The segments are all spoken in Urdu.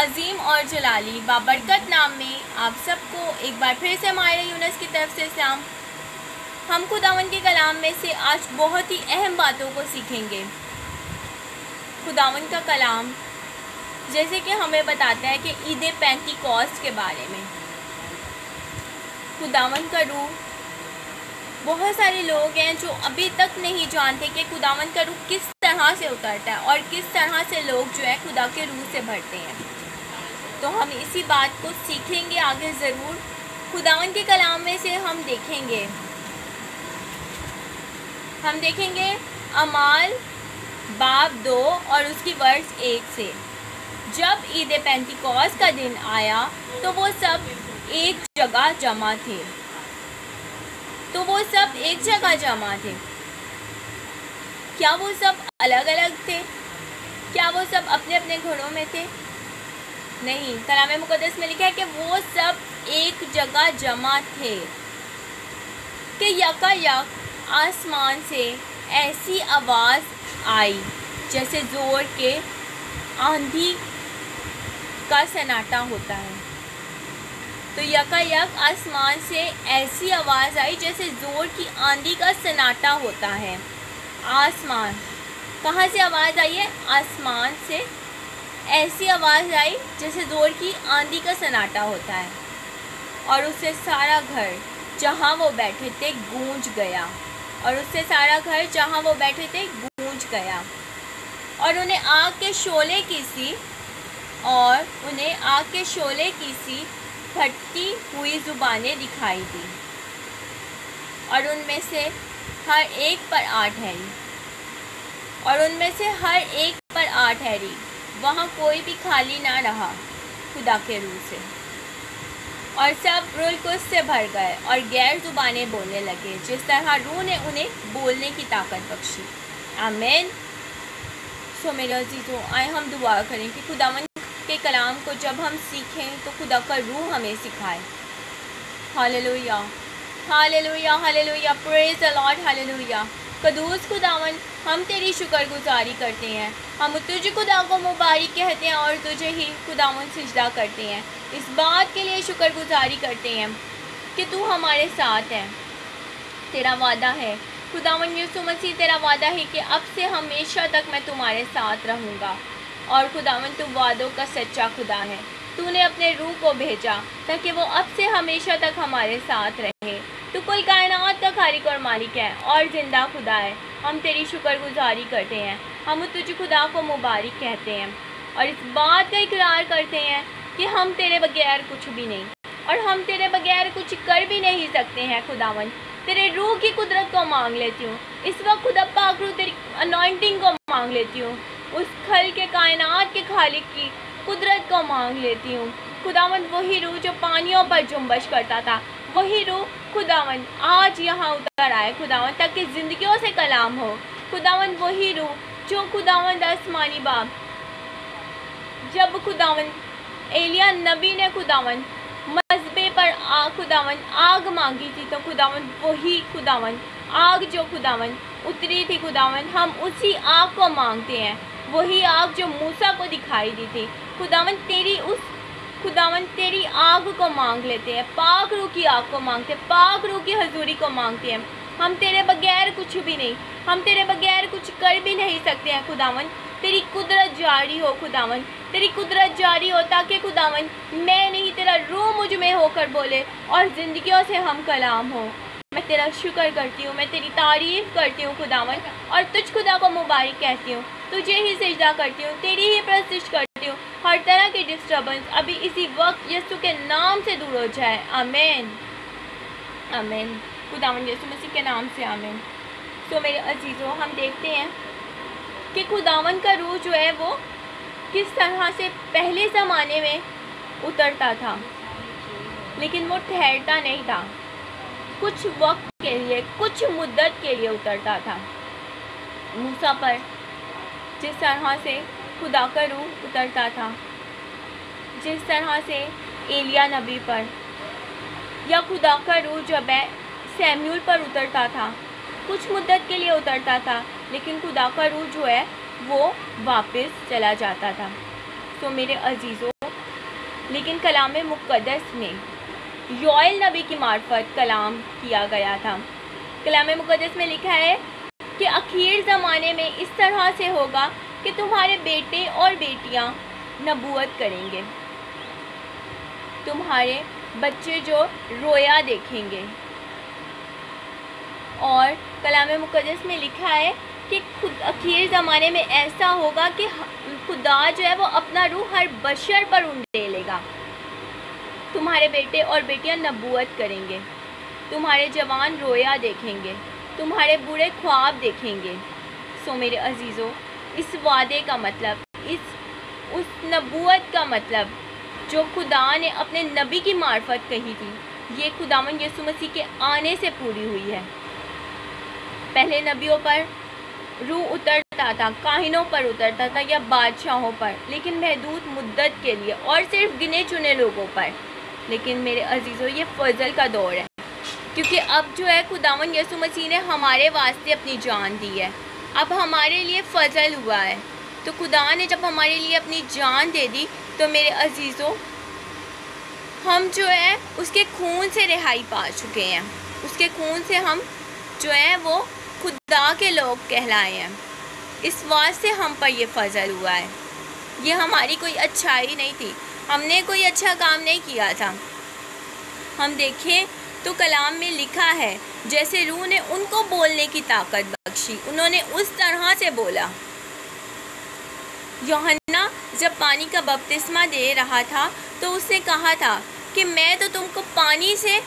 عظیم اور جلالی بابرکت نام میں آپ سب کو ایک بار پھر سے مائرہ یونس کی طرف سے سلام۔ ہم خداوند کے کلام میں سے آج بہت ہی اہم باتوں کو سیکھیں گے۔ خداوند کا کلام جیسے کہ ہمیں بتاتا ہے کہ عید پینتیکوست کے بارے میں خداوند کا روح، بہت سارے لوگ ہیں جو ابھی تک نہیں جانتے کہ خداوند کا روح کس طرح سے اترتا ہے اور کس طرح سے لوگ جو ہے خدا کے روح سے بھرتے ہیں۔ تو ہم اسی بات کو سیکھیں گے آگے ضرور۔ خداوند کے کلام میں سے ہم دیکھیں گے اعمال باب 2 اور اس کی ورس 1 سے۔ جب عید پینتیکوست کا دن آیا تو وہ سب ایک جگہ جمع تھے۔ کیا وہ سب الگ الگ تھے؟ کیا وہ سب اپنے اپنے گھروں میں تھے؟ نہیں، کلام مقدس میں لکھا ہے کہ وہ سب ایک جگہ جمع تھے کہ یک آسمان سے ایسی آواز آئی جیسے زور کے آندھی کا سناٹا ہوتا ہے۔ تو یک آسمان سے ایسی آواز آئی جیسے زور کی آندھی کا سناٹا ہوتا ہے۔ آسمان کہاں سے آواز آئی ہے؟ آسمان سے ایسی آواز آئی جیسے زور کی آندھی کا سناٹا ہوتا ہے، اور اس سے سارا گھر جہاں وہ بیٹھے تھے گونج گیا۔ اور انہیں آگ کے شعلے کی سی پھٹتی ہوئی زبانیں دکھائی دی، اور ان میں سے ہر ایک پر آ ٹھہری۔ وہاں کوئی بھی خالی نہ رہا خدا کے روح سے، اور سب روح القدس سے بھر گئے اور غیر زبانیں بولنے لگے جس طرح روح نے انہیں بولنے کی طاقت بخشی۔ آمین۔ میرے عزیزو، آئے ہم دعا کریں کہ خداوند کے کلام کو جب ہم سیکھیں تو خدا کا روح ہمیں سکھائے۔ ہاللویا، ہاللویا، ہاللویا، پریز دی لارڈ، ہاللویا۔ قدوس خداوند، ہم تیری شکر گزاری کرتے ہیں، ہم تجھ خدا کو مبارک کہتے ہیں اور تجھے ہی خداوند سجدہ کرتے ہیں۔ اس بات کے لیے شکر گزاری کرتے ہیں کہ تو ہمارے ساتھ ہے۔ تیرا وعدہ ہے خداوند یسوع مسیح، تیرا وعدہ ہے کہ اب سے ہمیشہ تک میں تمہارے ساتھ رہوں گا، اور خداوند تو وعدوں کا سچا خدا ہے۔ تو نے اپنے روح کو بھیجا تاکہ وہ اب سے ہمیشہ تک ہمارے ساتھ رہے۔ تو کل کائنات کا خالق اور مالک ہے اور زندہ خدا ہے۔ ہم تیری شکر گزاری کرتے ہیں، ہم تجھ خدا کو مبارک کہتے ہیں، اور اس بات کا اقرار کرتے ہیں کہ ہم تیرے بغیر کچھ بھی نہیں، اور ہم تیرے بغیر کچھ کر بھی نہیں سکتے ہیں۔ خداوند، تیرے روح کی قدرت کو مانگ لیتی ہوں اس وقت، خدا پاک روح تیری انوائنٹنگ کو مانگ لیتی ہوں، اس کھل کے کائنات کے خالق کی قدرت کو مانگ لیتی ہوں۔ خداوند، وہی روح جو پانیوں پر جنبش کرتا تھا، وہی روح خداوند آج یہاں اتر آئے خداوند، تاکہ زندگیوں سے کلام ہو۔ خداوند، وہی روح جو خداوند آسمانی باپ، جب خداوند ایلیا نبی نے خداوند مذبے پر خداوند آگ مانگی تھی، تو خداوند وہی خداوند آگ جو خداوند اتری تھی، خداوند ہم اسی آگ کو مانگتے ہیں، وہی آگ جو موسیٰ کو دکھائی دی تھی۔ خداوند تیری آگ کو مانگ لیتے ہیں، پاک روح کی آگ کو مانگتے ہیں، پاک روح کی حضوری کو مانگتے ہیں۔ ہم تیرے بغیر کچھ بھی نہیں، ہم تیرے بغیر کچھ کر بھی نہیں سکتے ہیں۔ خداوند، تیری قدرت جاری ہو، خداوند تیری قدرت جاری ہو، تاکہ خداوند میں نہیں، تیرا روح مجھ میں ہو کر بولے اور زندگیوں سے ہم کلام ہو۔ میں تیرا شکر کرتی ہوں، میں تیری تعریف کرتی ہوں خداوند، اور تجھ خدا کو مبارک کہتی ہوں، تجھے ہی سجدہ کرتی ہوں، تیری ہی پرستش کرتی ہوں۔ ہر طرح کی ڈسٹربنس ابھی اسی وقت یسوع کے نام سے دور ہو جائے۔ آمین، آمین، خداوند یسوع مسیح کے نام سے آمین۔ تو میرے عزیزو، ہم دیکھتے ہیں کہ خداوند کا روح جو ہے وہ کس طرح سے پہلے زمانے میں اترتا تھا، لیکن وہ ٹھہرتا نہیں تھا، کچھ وقت کے لیے، کچھ مدت کے لیے اترتا تھا۔ موسیٰ پر جس طرح سے خدا کا روح اترتا تھا، جس طرح سے ایلیا نبی پر، یا خدا کا روح جب سیمیول پر اترتا تھا، کچھ مدت کے لیے اترتا تھا، لیکن خدا کا روح جو ہے وہ واپس چلا جاتا تھا۔ تو میرے عزیزوں، لیکن کلام مقدس میں یوئیل نبی کی معرفت کلام کیا گیا تھا۔ کلام مقدس میں لکھا ہے کہ آخر زمانے میں اس طرح سے ہوگا کہ تمہارے بیٹے اور بیٹیاں نبوت کریں گے، تمہارے بچے جو رویا دیکھیں گے۔ اور کلام مقدس میں لکھا ہے کہ آخر زمانے میں ایسا ہوگا کہ خدا جو ہے وہ اپنا روح ہر بشر پر انڈیلے گا۔ تمہارے بیٹے اور بیٹیاں نبوت کریں گے، تمہارے جوان رویا دیکھیں گے، تمہارے بوڑھے خواب دیکھیں گے۔ سو میرے عزیزو، اس وعدے کا مطلب، اس نبوت کا مطلب جو خدا نے اپنے نبی کی معرفت کہی تھی، یہ خداوند یسوع مسیح کے آنے سے پوری ہوئی ہے۔ پہلے نبیوں پر روح اترتا تھا، کاہنوں پر اترتا تھا یا بادشاہوں پر، لیکن محدود مدت کے لیے اور صرف گنے چنے لوگوں پر۔ لیکن میرے عزیزو، یہ فضل کا دور ہے، کیونکہ اب جو ہے خداوند یسوع مسیح نے ہمارے واسطے اپنی جان دی ہے، اب ہمارے لیے فضل ہوا ہے۔ تو خدا نے جب ہمارے لیے اپنی جان دے دی تو میرے عزیزو، ہم جو ہے اس کے خون سے رہائی پا چکے ہیں، اس کے خون سے ہم جو ہیں وہ خدا کے لوگ کہلائے ہیں۔ اس واسطے ہم پر یہ فضل ہوا ہے، یہ ہماری کوئی اچھائی نہیں تھی، ہم نے کوئی اچھا کام نہیں کیا تھا۔ ہم دیکھیں تو کلام میں لکھا ہے جیسے روح نے ان کو بولنے کی طاقت بخشی، انہوں نے اس طرح سے بولا۔ یوحنا جب پانی کا بپتسمہ دے رہا تھا تو اس نے کہا تھا کہ میں تو تم کو پانی سے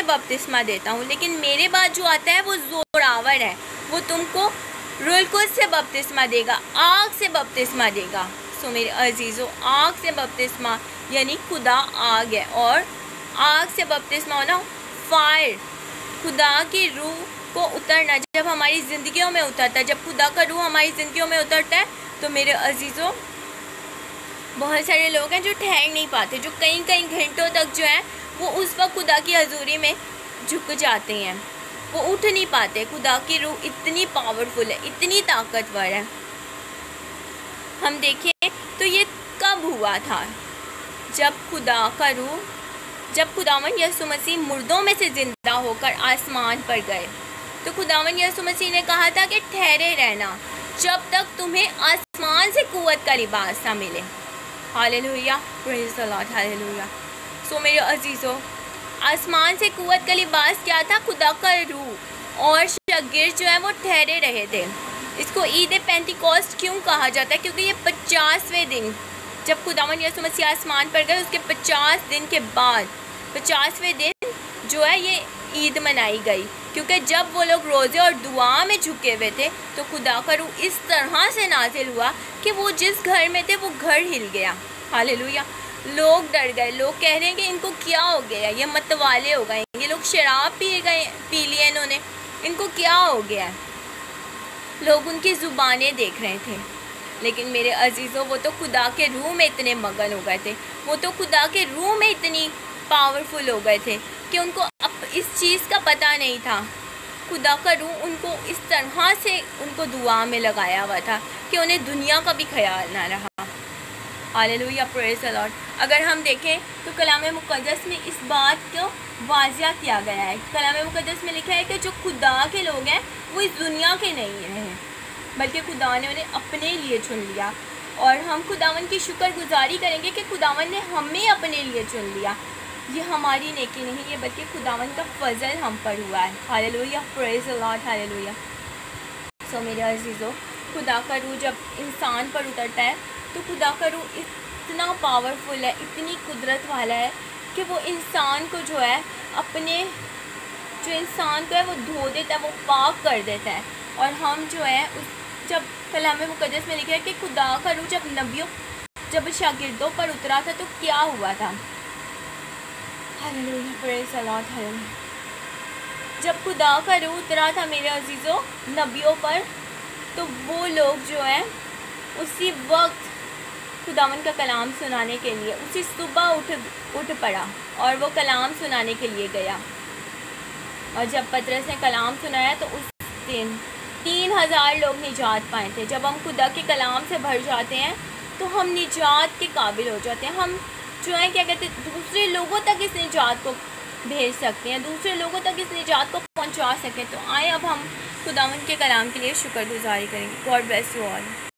بپتسمہ دیتا ہوں، لیکن میرے بعد جو آتا ہے وہ زوراور ہے، وہ تم کو روح القدس سے بپتسمہ دے گا، آگ سے بپتسمہ دے گا۔ سو میرے عزیزو، آگ سے بپتسمہ یعنی خدا آگ ہے، اور آگ سے بپتسمہ ہونا فائر، خدا کی روح کو اترنا جب ہماری زندگیوں میں اترتا ہے، جب خدا کا روح ہماری زندگیوں میں اترتا ہے تو میرے عزیزو، بہت سارے لوگ ہیں جو ٹھہر نہیں پاتے، جو کئی گھنٹوں تک جو ہے وہ اس وقت خدا کی حضوری میں جھک جاتے ہیں، وہ اٹھ نہیں پاتے۔ خدا کی روح اتنی پاورفل ہے، اتنی طاقتور ہے۔ ہم دیکھیں تو یہ کب ہوا تھا؟ جب خداوند یسوع مسیح مردوں میں سے زندہ ہو کر آسمان پر گئے، تو خداوند یسوع مسیح نے کہا تھا کہ ٹھہرے رہنا جب تک تمہیں آسمان سے قوت کا لباس نہ ملے۔ ہاللویا، پریز دی لارڈ، ہاللویا۔ سو میرے عزیزو، آسمان سے قوت کا لباس کیا تھا؟ خدا کا روح، اور شاگرد جو ہے وہ ٹھہرے رہے تھے۔ اس کو عید پینتیکوسٹ کیوں کہا جاتا ہے؟ کیونکہ یہ 50ویں دن جب خداوند یسوع مسیح آسمان پر گئے، اس کے 50 دن کے بعد 50ویں دن جو ہے یہ عید منائی گئی، کیونکہ جب وہ لوگ روزے اور دعا میں جھکے ہوئے تھے تو خدا کا روح اس طرح سے نازل ہوا کہ وہ جس گھر میں تھے وہ گھر ہل گیا۔ ہاللویا، لوگ ڈر گئے، لوگ کہہ رہے ہیں کہ ان کو کیا ہو گیا، یہ متوالے ہو گئے، یہ لوگ شراب پی لیے انہوں نے، ان کو کیا ہو گیا ہے۔ لوگ ان کی زبانیں دیکھ رہے تھے، لیکن میرے عزیزوں، وہ تو خدا کے روح میں اتنے مگن ہو گئے تھے، وہ تو خدا کے روح میں اتنی پاورفل ہو گئے تھے کہ ان کو اب اس چیز کا پتہ نہیں تھا۔ خدا کا روح ان کو اس طرح سے ان کو دعا میں لگایا ہوا تھا کہ انہیں دنیا کا بھی خیال نہ رہا۔ ہاللویا، پریز دی لارڈ۔ اگر ہم دیکھیں تو کلام مقدس میں اس بات کو واضح کیا گیا ہے۔ کلام مقدس میں لکھا ہے کہ جو خدا کے لوگ ہیں وہ اس دنیا کے نہیں ہیں، بلکہ خدا نے انہیں اپنے لیے چن لیا، اور ہم خداوند کی شکر گزاری کریں گے کہ خداوند نے ہمیں اپنے لیے چن لیا۔ یہ ہماری نیکی نہیں ہے، بلکہ خداوند کا فضل ہم پر ہوا ہے۔ ہاللویا، پریز دی لارڈ، ہاللویا۔ سو میرے عزیزو، خدا کا روح جب انسان پر اترتا ہے تو خدا کا روح اتنا پاورفل ہے، اتنی قدرت والا ہے کہ وہ انسان کو جو ہے جو انسان کو ہے وہ دھو دیتا ہے، وہ پاک کر دیتا ہے۔ اور ہم جو ہے جب کلام مقدس میں لکھا ہے کہ خدا کا روح جب شاگردوں پر اترا تھا تو کیا ہوا تھا؟ ہاللویا، پریز دی لارڈ، ہاللویا۔ جب خدا کا روح اترا تھا میرے عزیزوں نبیوں پر، تو وہ لوگ جو ہیں اسی وقت خداوند کا کلام سنانے کے لیے اسی صبح اٹھ پڑا اور وہ کلام سنانے کے لیے گیا۔ اور جب پطرس نے کلام سنایا تو اس دن 3000 لوگ نجات پائے تھے۔ جب ہم خدا کے کلام سے بھر جاتے ہیں تو ہم نجات کے قابل ہو جاتے ہیں. ہم جو ہے کیا کہتے ہیں دوسرے لوگوں تک اس نجات کو بھیج سکتے ہیں, دوسرے لوگوں تک اس نجات کو پہنچا سکیں. تو آئے اب ہم خداوند کے کلام کے لیے شکر گزاری کریں گے. God bless you all.